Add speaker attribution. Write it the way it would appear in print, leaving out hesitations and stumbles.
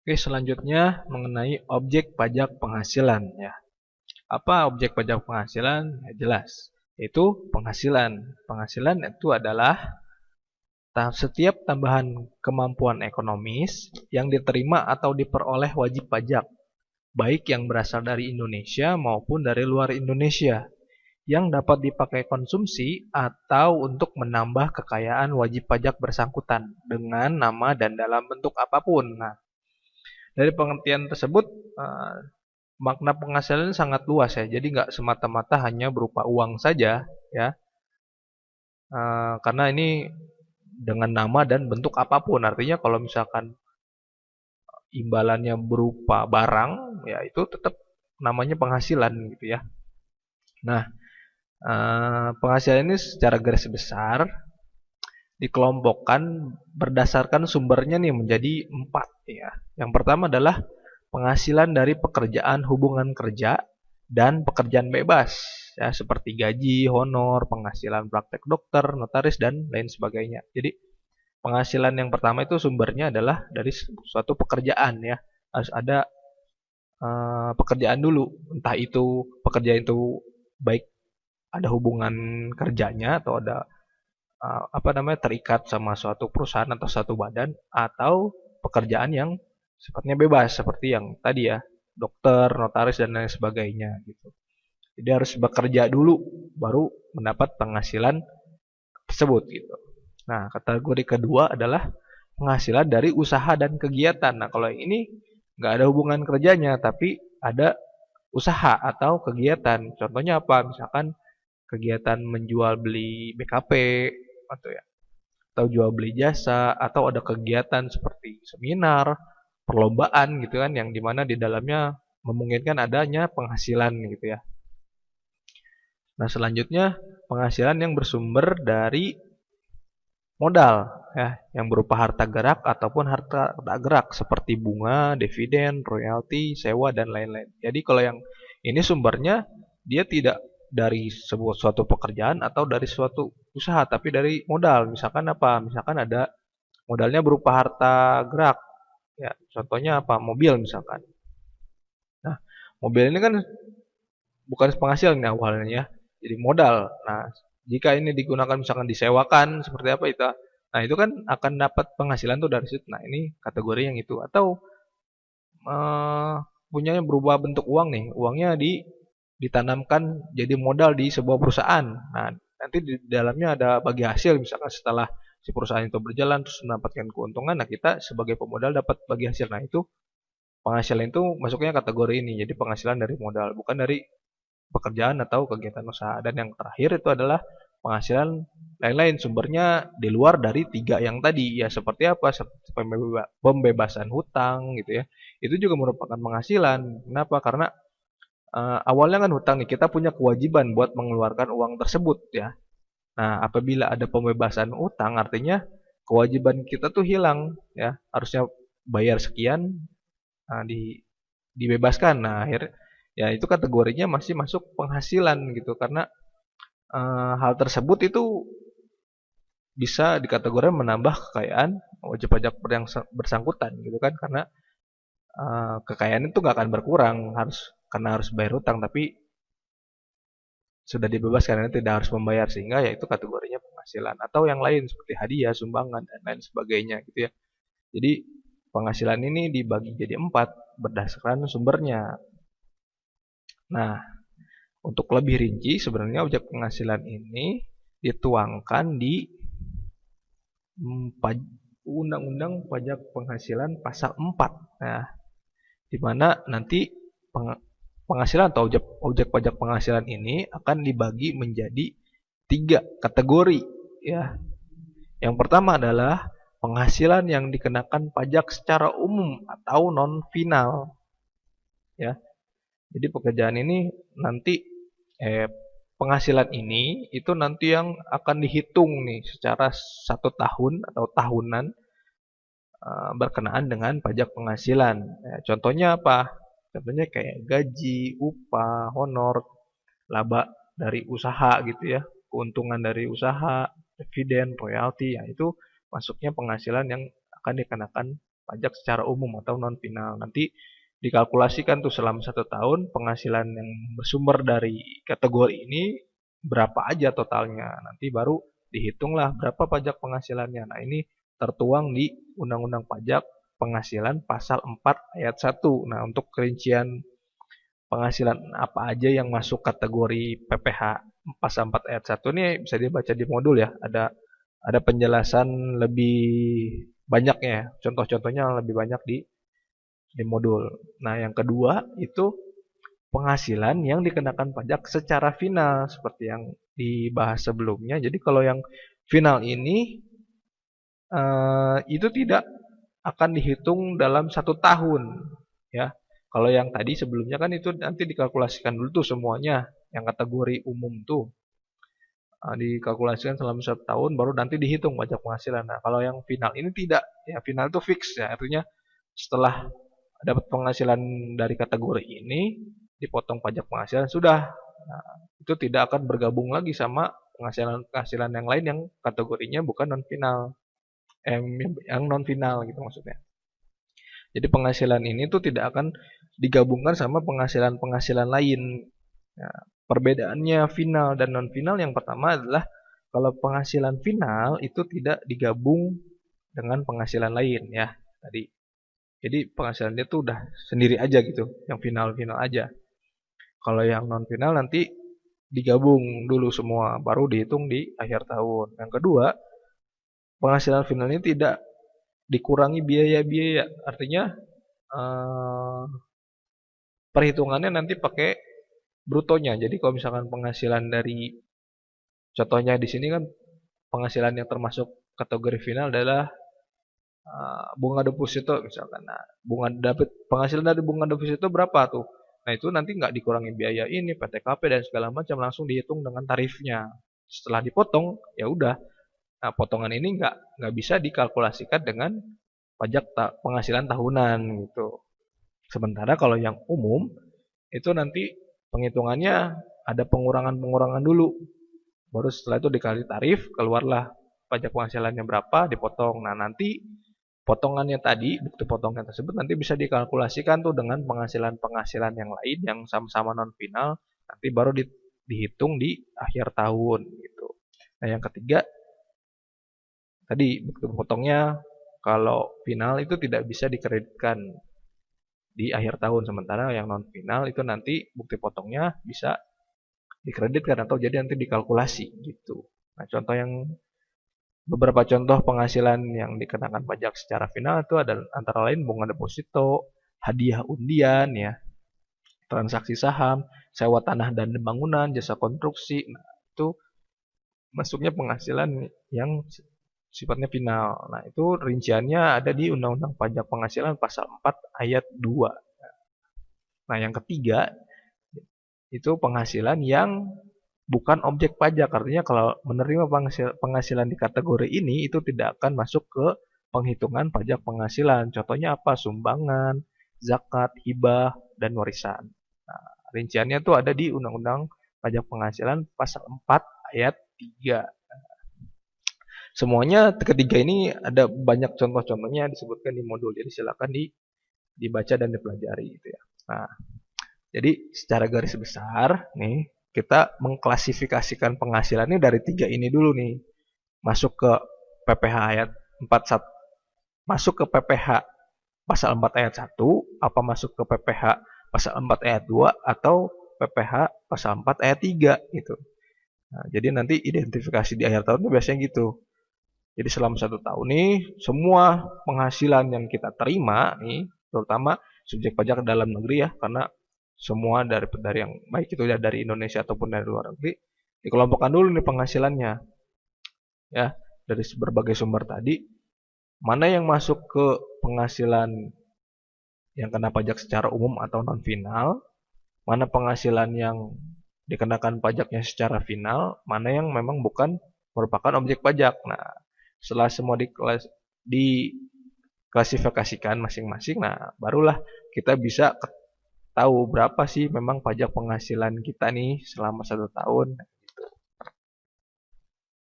Speaker 1: Oke, selanjutnya mengenai objek pajak penghasilan ya. Apa objek pajak penghasilan? Ya, jelas, yaitu penghasilan. Penghasilan itu adalah setiap tambahan kemampuan ekonomis yang diterima atau diperoleh wajib pajak, baik yang berasal dari Indonesia maupun dari luar Indonesia, yang dapat dipakai konsumsi atau untuk menambah kekayaan wajib pajak bersangkutan dengan nama dan dalam bentuk apapun. Nah, dari pengertian tersebut, eh, makna penghasilan sangat luas ya. Jadi nggak semata-mata hanya berupa uang saja ya. Karena ini dengan nama dan bentuk apapun. Artinya kalau misalkan imbalannya berupa barang, ya itu tetap namanya penghasilan gitu ya. Nah, penghasilan ini secara garis besar dikelompokkan berdasarkan sumbernya nih menjadi 4 ya. Yang pertama adalah penghasilan dari pekerjaan hubungan kerja dan pekerjaan bebas ya, seperti gaji, honor, penghasilan praktek dokter, notaris dan lain sebagainya. Jadi penghasilan yang pertama itu sumbernya adalah dari suatu pekerjaan ya. Harus ada pekerjaan dulu, entah itu pekerjaan itu baik ada hubungan kerjanya atau ada apa namanya terikat sama suatu perusahaan atau suatu badan, atau pekerjaan yang sifatnya bebas seperti yang tadi ya, dokter, notaris dan lain sebagainya gitu. Jadi harus bekerja dulu baru mendapat penghasilan tersebut gitu. Nah, kategori kedua adalah penghasilan dari usaha dan kegiatan. Nah, kalau yang ini nggak ada hubungan kerjanya, tapi ada usaha atau kegiatan. Contohnya apa? Misalkan kegiatan menjual beli BKP atau ya, atau jual beli jasa, atau ada kegiatan seperti seminar, perlombaan gitu kan, yang dimana di dalamnya memungkinkan adanya penghasilan gitu ya. Nah, selanjutnya penghasilan yang bersumber dari modal ya, yang berupa harta gerak ataupun harta tak gerak seperti bunga, dividen, royalti, sewa dan lain-lain. Jadi kalau yang ini sumbernya dia tidak dari sebuah suatu pekerjaan atau dari suatu usaha, tapi dari modal. Misalkan apa? Misalkan ada modalnya berupa harta gerak. Ya, contohnya apa? Mobil misalkan. Nah, mobil ini kan bukan penghasilan awalnya ya. Jadi modal. Nah, jika ini digunakan misalkan disewakan seperti apa itu. Nah, itu kan akan dapat penghasilan tuh dari situ. Nah, ini kategori yang itu. Atau eh, punyanya berubah bentuk uang nih. Uangnya ditanamkan jadi modal di sebuah perusahaan. Nah, nanti di dalamnya ada bagi hasil misalkan setelah si perusahaan itu berjalan terus mendapatkan keuntungan, nah kita sebagai pemodal dapat bagi hasil. Nah, itu penghasilan itu masuknya kategori ini. Jadi penghasilan dari modal, bukan dari pekerjaan atau kegiatan usaha. Dan yang terakhir itu adalah penghasilan lain-lain, sumbernya di luar dari tiga yang tadi ya, seperti apa? Seperti pembebasan hutang gitu ya. Itu juga merupakan penghasilan. Kenapa? Karena awalnya kan hutang nih, kita punya kewajiban buat mengeluarkan uang tersebut ya. Nah, apabila ada pembebasan hutang, artinya kewajiban kita tuh hilang ya. Harusnya bayar sekian, dibebaskan. Nah, akhirnya ya itu kategorinya masih masuk penghasilan gitu, karena hal tersebut itu bisa dikategorikan menambah kekayaan wajib pajak yang bersangkutan gitu kan, karena kekayaan itu nggak akan berkurang karena harus bayar hutang, tapi sudah dibebaskan karena tidak harus membayar, sehingga ya itu kategorinya penghasilan. Atau yang lain seperti hadiah, sumbangan dan lain sebagainya gitu ya. Jadi penghasilan ini dibagi jadi 4 berdasarkan sumbernya. Nah, untuk lebih rinci, sebenarnya objek penghasilan ini dituangkan di Undang-Undang Pajak Penghasilan Pasal 4. Nah, di mana nanti penghasilan atau objek pajak penghasilan ini akan dibagi menjadi 3 kategori ya. Yang pertama adalah penghasilan yang dikenakan pajak secara umum atau non final ya. Jadi pekerjaan ini nanti penghasilan ini itu nanti yang akan dihitung nih secara 1 tahun atau tahunan berkenaan dengan pajak penghasilan. Ya, contohnya apa? Contohnya kayak gaji, upah, honor, laba dari usaha gitu ya, keuntungan dari usaha, dividen, royalti, ya itu masuknya penghasilan yang akan dikenakan pajak secara umum atau non final. Nanti dikalkulasikan tuh selama 1 tahun penghasilan yang bersumber dari kategori ini berapa aja totalnya. Nanti baru dihitunglah berapa pajak penghasilannya. Nah, ini tertuang di Undang-Undang Pajak Penghasilan Pasal 4 Ayat 1. Nah, untuk kerincian penghasilan apa aja yang masuk kategori PPh Pasal 4 Ayat 1 ini bisa dibaca di modul ya. Ada penjelasan lebih banyaknya, contoh-contohnya lebih banyak di modul. Nah, yang kedua itu penghasilan yang dikenakan pajak secara final seperti yang dibahas sebelumnya. Jadi kalau yang final ini itu tidak akan dihitung dalam 1 tahun, ya. Kalau yang tadi sebelumnya kan itu nanti dikalkulasikan dulu tuh semuanya, yang kategori umum tuh dikalkulasikan selama 1 tahun, baru nanti dihitung pajak penghasilan. Nah, kalau yang final ini tidak, ya final itu fix ya, artinya setelah dapat penghasilan dari kategori ini, dipotong pajak penghasilan sudah. Nah, itu tidak akan bergabung lagi sama penghasilan-penghasilan yang lain yang kategorinya bukan non final, yang non final gitu maksudnya. Jadi penghasilan ini tuh tidak akan digabungkan sama penghasilan-penghasilan lain. Nah, perbedaannya final dan non final yang pertama adalah kalau penghasilan final itu tidak digabung dengan penghasilan lain ya tadi. Jadi penghasilannya tuh udah sendiri aja gitu, yang final-final aja. Kalau yang non final nanti digabung dulu semua, baru dihitung di akhir tahun. Yang kedua, penghasilan final ini tidak dikurangi biaya-biaya, artinya eh, perhitungannya nanti pakai brutonya. Jadi kalau misalkan penghasilan dari, contohnya di sini kan penghasilan yang termasuk kategori final adalah bunga deposito misalkan. Nah, penghasilan dari bunga deposito berapa tuh? Nah, itu nanti nggak dikurangi biaya ini, PTKP dan segala macam, langsung dihitung dengan tarifnya. Setelah dipotong, ya udah. Nah, potongan ini nggak bisa dikalkulasikan dengan pajak penghasilan tahunan gitu. Sementara kalau yang umum itu nanti penghitungannya ada pengurangan-pengurangan dulu. Baru setelah itu dikali tarif, keluarlah pajak penghasilannya berapa, dipotong. Nah, nanti potongannya tadi, bukti potongnya tersebut nanti bisa dikalkulasikan tuh dengan penghasilan-penghasilan yang lain yang sama-sama non final, nanti baru dihitung di akhir tahun gitu. Nah, yang ketiga tadi bukti potongnya kalau final itu tidak bisa dikreditkan di akhir tahun, sementara yang non final itu nanti bukti potongnya bisa dikreditkan atau jadi nanti dikalkulasi gitu. Nah, beberapa contoh penghasilan yang dikenakan pajak secara final itu adalah antara lain bunga deposito, hadiah undian ya, transaksi saham, sewa tanah dan bangunan, jasa konstruksi. Nah, itu masuknya penghasilan yang sifatnya final. Nah, itu rinciannya ada di Undang-Undang Pajak Penghasilan Pasal 4 Ayat 2. Nah, yang ketiga itu penghasilan yang bukan objek pajak. Artinya kalau menerima penghasilan di kategori ini itu tidak akan masuk ke penghitungan pajak penghasilan. Contohnya apa? Sumbangan, zakat, hibah, dan warisan. Nah, rinciannya itu ada di Undang-Undang Pajak Penghasilan Pasal 4 Ayat 3. Semuanya ketiga ini ada banyak contoh-contohnya disebutkan di modul. Jadi silakan dibaca dan dipelajari gitu ya. Nah, jadi secara garis besar nih kita mengklasifikasikan penghasilan ini dari 3 ini dulu nih. Masuk ke PPh ayat 41, masuk ke PPh pasal 4 ayat 1, apa masuk ke PPh pasal 4 ayat 2 atau PPh pasal 4 ayat 3 gitu. Nah, jadi nanti identifikasi di akhir tahun itu biasanya gitu. Jadi selama 1 tahun nih semua penghasilan yang kita terima nih, terutama subjek pajak dalam negeri ya, karena semua dari yang baik itu dari Indonesia ataupun dari luar negeri, dikelompokkan dulu nih penghasilannya ya, dari berbagai sumber tadi, mana yang masuk ke penghasilan yang kena pajak secara umum atau non final, mana penghasilan yang dikenakan pajaknya secara final, mana yang memang bukan merupakan objek pajak. Nah, setelah semua diklasifikasikan masing-masing, nah barulah kita bisa tahu berapa sih memang pajak penghasilan kita nih selama 1 tahun.